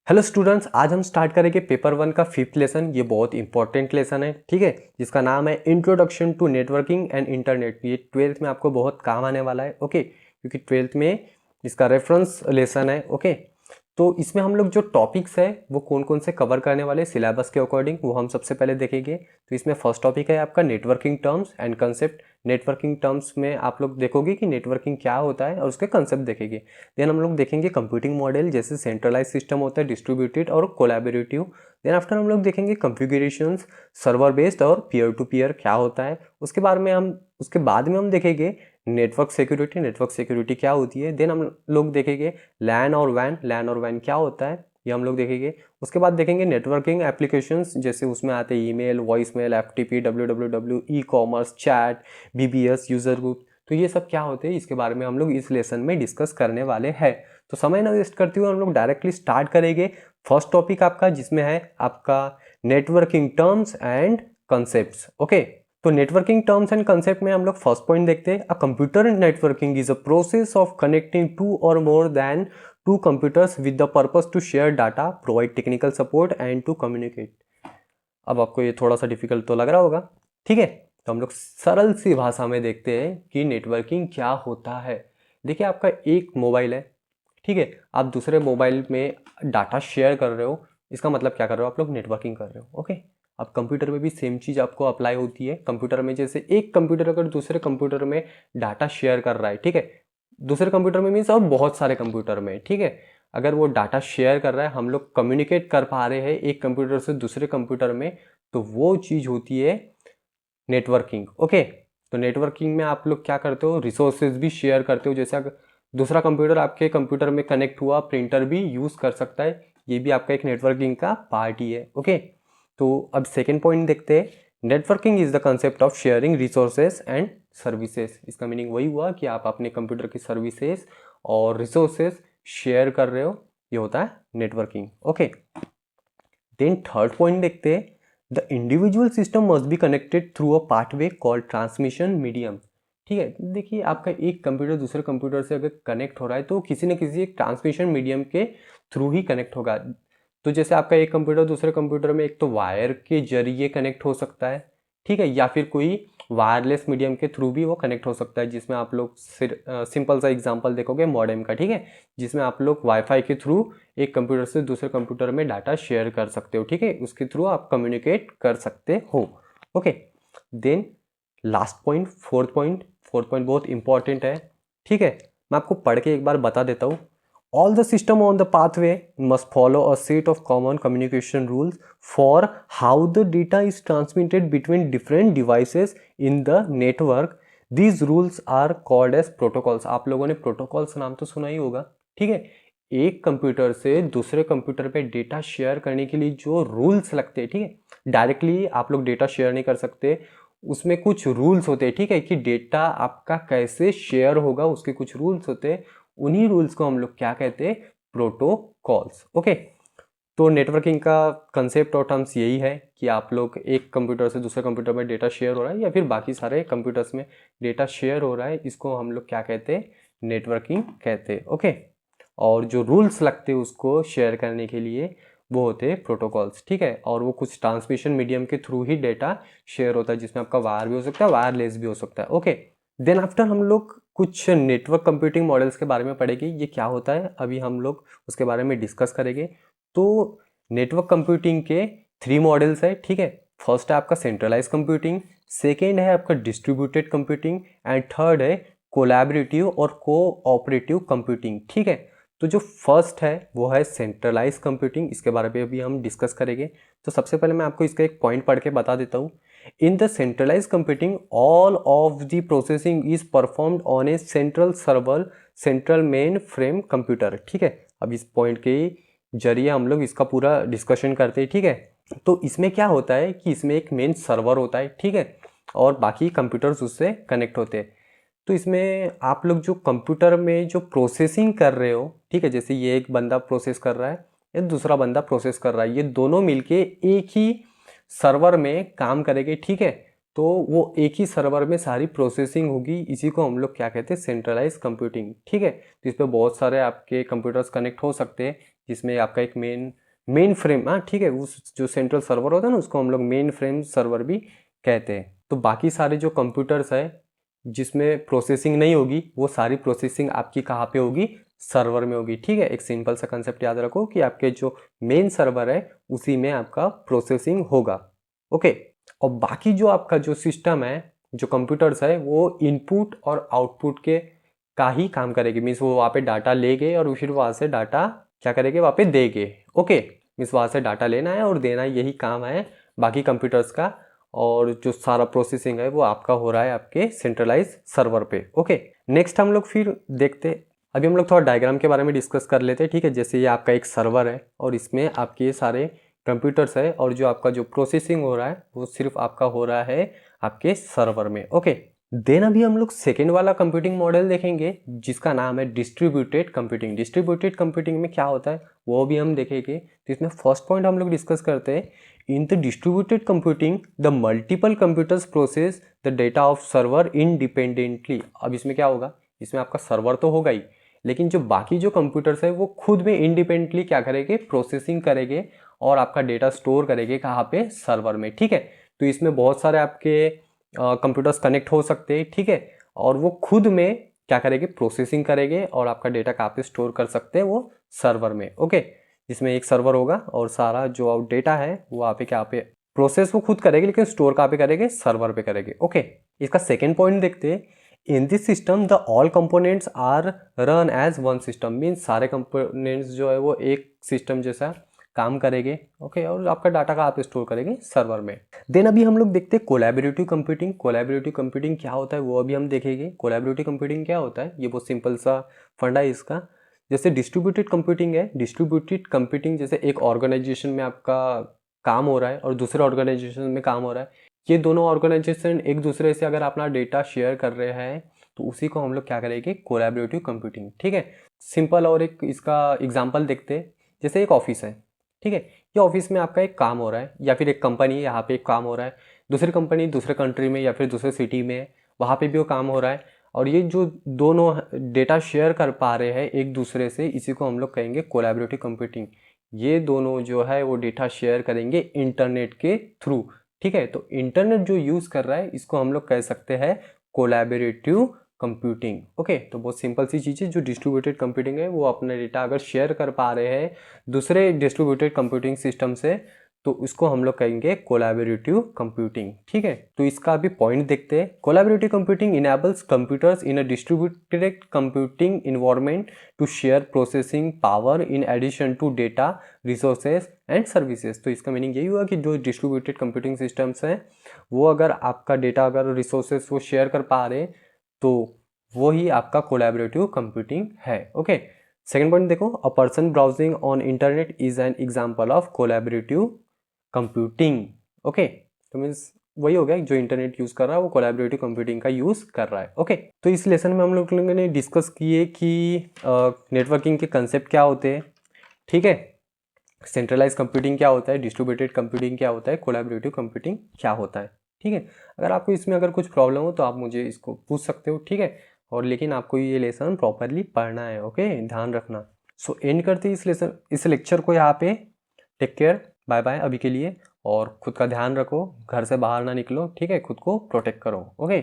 Hello students, आज हम start करेंगे पेपर 1 का 5th लेसन। ये बहुत इंपॉर्टेंट लेसन है, ठीक है, जिसका नाम है introduction to networking and internet. ये 12th में आपको बहुत काम आने वाला है, ओके, क्योंकि 12th में इसका रेफरेंस लेसन है, ओके। तो इसमें हम लोग जो टॉपिक्स है वो कौन कौन से कवर करने वाले सिलेबस के अकॉर्डिंग, वो हम सबसे पहले देखेंगे। तो इसमें फर्स्ट टॉपिक है आपका networking terms and concept. Networking terms में आप लोग देखोगे कि नेटवर्किंग क्या होता है और उसके कंसेप्ट देखेंगे। देन हम लोग देखेंगे कंप्यूटिंग मॉडल, जैसे सेंट्रलाइज सिस्टम होता है, डिस्ट्रीब्यूटेड और कोलैबोरेटिव। देन आफ्टर हम लोग देखेंगे कॉन्फ़िगरेशंस, सर्वर बेस्ड और पीयर टू पीयर क्या होता है। उसके बाद में हम देखेंगे नेटवर्क सिक्योरिटी। नेटवर्क सिक्योरिटी क्या होती है। देन हम लोग देखेंगे लैन और वैन क्या होता है, ये हम लोग देखेंगे। उसके बाद देखेंगे नेटवर्किंग एप्लीकेशंस, जैसे उसमें आते हैं email, voice mail, FTP, WWW, e commerce, chat, BBS, user group. तो ये सब क्या होते हैं, इसके बारे में हम लोग इस लेसन में डिस्कस करने वाले हैं। तो समय ना वेस्ट करते हुए हम लोग डायरेक्टली स्टार्ट करेंगे फर्स्ट टॉपिक आपका, जिसमें है आपका networking terms and concepts, okay. तो नेटवर्किंग टर्म्स एंड कंसेप्ट में हम लोग फर्स्ट पॉइंट देखते हैं। A computer networking is a process of connecting two or more than two computers with the purpose to share data, provide technical support and to communicate. अब आपको ये थोड़ा सा डिफिकल्ट तो लग रहा होगा, ठीक है। तो हम लोग सरल सी भाषा में देखते हैं कि नेटवर्किंग क्या होता है। देखिए, आपका एक मोबाइल है, ठीक है, आप दूसरे मोबाइल में डाटा शेयर कर रहे हो। इसका मतलब क्या कर रहे हो, आप लोग नेटवर्किंग कर रहे हो, ओके। अब कंप्यूटर में भी सेम चीज़ आपको अप्लाई होती है। कंप्यूटर में जैसे एक कंप्यूटर अगर दूसरे कंप्यूटर में डाटा शेयर कर रहा है, ठीक है, दूसरे कंप्यूटर में मीन्स और बहुत सारे कंप्यूटर में, ठीक है, अगर वो डाटा शेयर कर रहा है, हम लोग कम्युनिकेट कर पा रहे हैं एक कंप्यूटर से दूसरे कंप्यूटर में, तो वो चीज़ होती है नेटवर्किंग, ओके। तो नेटवर्किंग में आप लोग क्या करते हो, रिसोर्सेज भी शेयर करते हो। जैसे अगर दूसरा कंप्यूटर आपके कंप्यूटर में कनेक्ट हुआ, प्रिंटर भी यूज़ कर सकता है, ये भी आपका एक नेटवर्किंग का पार्ट ही है, ओके। तो अब सेकेंड पॉइंट देखते हैं। Networking is the concept of sharing resources and services. इसका मीनिंग वही हुआ कि आप अपने कंप्यूटर की सर्विसेज और रिसोर्सेज शेयर कर रहे हो, ये होता है networking, okay. Then third point देखते हैं। The individual system must be connected through a pathway called transmission medium, ठीक है। देखिए, आपका एक कंप्यूटर दूसरे कंप्यूटर से अगर कनेक्ट हो रहा है तो किसी न किसी एक ट्रांसमिशन मीडियम के थ्रू ही कनेक्ट होगा। तो जैसे आपका एक कंप्यूटर दूसरे कंप्यूटर में एक तो वायर के जरिए कनेक्ट हो सकता है, ठीक है, या फिर कोई वायरलेस मीडियम के थ्रू भी वो कनेक्ट हो सकता है, जिसमें आप लोग सिंपल सा एग्जांपल देखोगे मॉडेम का, ठीक है, जिसमें आप लोग वाईफाई के थ्रू एक कंप्यूटर से दूसरे कंप्यूटर में डाटा शेयर कर सकते हो, ठीक है, उसके थ्रू आप कम्युनिकेट कर सकते हो, okay. Then last point, fourth point बहुत इंपॉर्टेंट है, ठीक है, मैं आपको पढ़ के एक बार बता देता हूँ। All the system on the pathway must follow a set of common communication rules for how the data is transmitted between different devices in the network. These rules are called as protocols. आप लोगों ने protocols नाम तो सुना ही होगा, ठीक है। एक कंप्यूटर से दूसरे कंप्यूटर पे डेटा शेयर करने के लिए जो रूल्स लगते हैं, ठीक है, डायरेक्टली आप लोग डेटा शेयर नहीं कर सकते, उसमें कुछ रूल्स होते हैं, ठीक है, कि डेटा आपका कैसे शेयर होगा, उसके कुछ रूल्स होते हैं। उन्हीं रूल्स को हम लोग क्या कहते हैं, प्रोटोकॉल्स, ओके। तो नेटवर्किंग का कंसेप्ट और टर्म्स यही है कि आप लोग एक कंप्यूटर से दूसरे कंप्यूटर में डेटा शेयर हो रहा है या फिर बाकी सारे कंप्यूटर्स में डेटा शेयर हो रहा है, इसको हम लोग क्या कहते हैं, नेटवर्किंग कहते हैं, ओके। और जो रूल्स लगते हैं उसको शेयर करने के लिए वो होते हैं प्रोटोकॉल्स, ठीक है। और वो कुछ ट्रांसमिशन मीडियम के थ्रू ही डेटा शेयर होता है, जिसमें आपका वायर भी हो सकता है, वायरलेस भी हो सकता है, ओके। देन आफ्टर हम लोग कुछ नेटवर्क कंप्यूटिंग मॉडल्स के बारे में पढ़ेंगे, ये क्या होता है अभी हम लोग उसके बारे में डिस्कस करेंगे। तो नेटवर्क कंप्यूटिंग के 3 मॉडल्स है, ठीक है। फर्स्ट है आपका सेंट्रलाइज कंप्यूटिंग, सेकेंड है आपका डिस्ट्रीब्यूटेड कंप्यूटिंग एंड थर्ड है कोलैबोरेटिव और कोऑपरेटिव कंप्यूटिंग, ठीक है। तो जो फर्स्ट है वो है सेंट्रलाइज कंप्यूटिंग, इसके बारे में अभी हम डिस्कस करेंगे। तो सबसे पहले मैं आपको इसका एक पॉइंट पढ़ के बता देता हूँ। In the centralized computing, all of the processing is performed on a central server, central mainframe computer, ठीक है। अब इस पॉइंट के जरिए हम लोग इसका पूरा डिस्कशन करते हैं, ठीक है। तो इसमें क्या होता है कि इसमें एक मेन सर्वर होता है, ठीक है, और बाकी कंप्यूटर्स उससे कनेक्ट होते हैं। तो इसमें आप लोग जो कंप्यूटर में जो प्रोसेसिंग कर रहे हो, ठीक है, जैसे ये एक बंदा प्रोसेस कर रहा है या दूसरा बंदा प्रोसेस कर रहा है, ये दोनों मिलके एक ही सर्वर में काम करेंगे, ठीक है। तो वो एक ही सर्वर में सारी प्रोसेसिंग होगी, इसी को हम लोग क्या कहते हैं, सेंट्रलाइज कंप्यूटिंग, ठीक है। तो इस पर बहुत सारे आपके कंप्यूटर्स कनेक्ट हो सकते हैं, जिसमें आपका एक मेन फ्रेम, हाँ ठीक है, उस जो सेंट्रल सर्वर होता है ना उसको हम लोग मेन फ्रेम सर्वर भी कहते हैं। तो बाकी सारे जो कंप्यूटर्स है जिसमें प्रोसेसिंग नहीं होगी, वो सारी प्रोसेसिंग आपकी कहाँ पे होगी, सर्वर में होगी। ठीक है, एक सिंपल सा कंसेप्ट याद रखो कि आपके जो मेन सर्वर है उसी में आपका प्रोसेसिंग होगा। ओके, और बाकी जो आपका जो सिस्टम है, जो कंप्यूटर्स है, वो इनपुट और आउटपुट के का ही काम करेगी। मीन्स वो वहाँ पे डाटा ले गए और फिर वहाँ से डाटा क्या करेंगे, वहाँ पे देंगे। ओके, मीन्स वहाँ से डाटा लेना है और देना है, यही काम है बाकी कंप्यूटर्स का। और जो सारा प्रोसेसिंग है वो आपका हो रहा है आपके सेंट्रलाइज सर्वर पे। ओके, नेक्स्ट हम लोग फिर देखते, अभी हम लोग थोड़ा डायग्राम के बारे में डिस्कस कर लेते हैं। ठीक है, जैसे ये आपका एक सर्वर है और इसमें आपके ये सारे कंप्यूटर्स है और जो आपका जो प्रोसेसिंग हो रहा है वो सिर्फ आपका हो रहा है आपके सर्वर में। ओके, देन अभी हम लोग सेकेंड वाला कंप्यूटिंग मॉडल देखेंगे जिसका नाम है डिस्ट्रीब्यूटेड कंप्यूटिंग। डिस्ट्रीब्यूटेड कंप्यूटिंग में क्या होता है वो भी हम देखेंगे। तो इसमें फर्स्ट पॉइंट हम लोग डिस्कस करते हैं, in the distributed computing the multiple computers process the data of server independently. अब इसमें क्या होगा, इसमें आपका सर्वर तो होगा ही, लेकिन जो बाकी जो कंप्यूटर्स है वो खुद में इंडिपेंडेंटली क्या करेंगे, प्रोसेसिंग करेंगे और आपका डेटा स्टोर करेंगे कहाँ पे, सर्वर में। ठीक है, तो इसमें बहुत सारे आपके कंप्यूटर्स कनेक्ट हो सकते हैं। ठीक है, और वो खुद में क्या करेंगे, प्रोसेसिंग करेंगे और आपका डेटा कहाँ पे स्टोर कर सकते हैं, वो सर्वर में। ओके, जिसमें एक सर्वर होगा और सारा जो डेटा है वो आप क्या पे प्रोसेस वो खुद करेंगे, लेकिन स्टोर कहाँ पे करेंगे, सर्वर पे करेंगे। ओके, इसका सेकेंड पॉइंट देखते हैं, in this system the all components are run as one system. Means सारे कंपोनेंट्स जो है वो एक सिस्टम जैसा काम करेंगे। ओके, और आपका डाटा का आप स्टोर करेंगे सर्वर में। देन अभी हम लोग देखते हैं कोलैबोरेटिव कंप्यूटिंग। कोलैबोरेटिव कंप्यूटिंग क्या होता है वो अभी हम देखेंगे। कोलैबोरेटिव कंप्यूटिंग क्या होता है, ये बहुत सिंपल सा फंडा है इसका। जैसे डिस्ट्रीब्यूटेड कंप्यूटिंग है, डिस्ट्रीब्यूटेड कंप्यूटिंग जैसे एक ऑर्गेनाइजेशन में आपका काम हो रहा है और दूसरे ऑर्गेनाइजेशन में काम हो रहा है, ये दोनों ऑर्गेनाइजेशन एक दूसरे से अगर अपना डेटा शेयर कर रहे हैं तो उसी को हम लोग क्या करेंगे, कोलैबोरेटिव कंप्यूटिंग। ठीक है, सिंपल और एक इसका एग्जांपल देखते हैं। जैसे एक ऑफिस है, ठीक है, ये ऑफिस में आपका एक काम हो रहा है, या फिर एक कंपनी है, यहाँ पे एक काम हो रहा है, दूसरी कंपनी दूसरे कंट्री में या फिर दूसरे सिटी में है, वहाँ पे भी वो काम हो रहा है, और ये जो दोनों डेटा शेयर कर पा रहे हैं एक दूसरे से, इसी को हम लोग कहेंगे कोलैबोरेटिव कंप्यूटिंग। ये दोनों जो है वो डेटा शेयर करेंगे इंटरनेट के थ्रू। ठीक है, तो इंटरनेट जो यूज़ कर रहा है इसको हम लोग कह सकते हैं कोलैबोरेटिव कंप्यूटिंग। ओके, तो बहुत सिंपल सी चीज़ है, जो डिस्ट्रीब्यूटेड कंप्यूटिंग है वो अपना डेटा अगर शेयर कर पा रहे हैं दूसरे डिस्ट्रीब्यूटेड कंप्यूटिंग सिस्टम से, तो इसको हम लोग कहेंगे कोलैबोरेटिव कंप्यूटिंग। ठीक है, तो इसका अभी पॉइंट देखते हैं। Collaborative computing enables computers in a distributed computing environment to share processing power in addition to data, resources and services. तो इसका मीनिंग यही हुआ कि जो डिस्ट्रीब्यूटेड कंप्यूटिंग सिस्टम्स हैं वो अगर आपका डेटा अगर रिसोर्सेज वो शेयर कर पा रहे हैं तो वो ही आपका कोलैबोरेटिव कंप्यूटिंग है। ओके, सेकेंड पॉइंट देखो, a person browsing on internet is an example of collaborative computing. Okay, तो मीन्स वही हो गया, जो इंटरनेट यूज़ कर रहा है वो कोलैबोरेटिव कंप्यूटिंग का यूज़ कर रहा है। ओके, तो इस लेसन में हम लोगों ने डिस्कस किए कि नेटवर्किंग के कंसेप्ट क्या होते हैं। ठीक है, सेंट्रलाइज कंप्यूटिंग क्या होता है, डिस्ट्रीब्यूटेड कंप्यूटिंग क्या होता है, कोलैबोरेटिव कंप्यूटिंग क्या होता है। ठीक है, अगर आपको इसमें अगर कुछ प्रॉब्लम हो तो आप मुझे इसको पूछ सकते हो। ठीक है, और लेकिन आपको ये लेसन प्रॉपरली पढ़ना है। ओके, ध्यान रखना। सो एंड करते इस लेक्चर को यहाँ पे। टेक केयर, बाय बाय अभी के लिए, और खुद का ध्यान रखो, घर से बाहर ना निकलो। ठीक है, खुद को प्रोटेक्ट करो। ओके।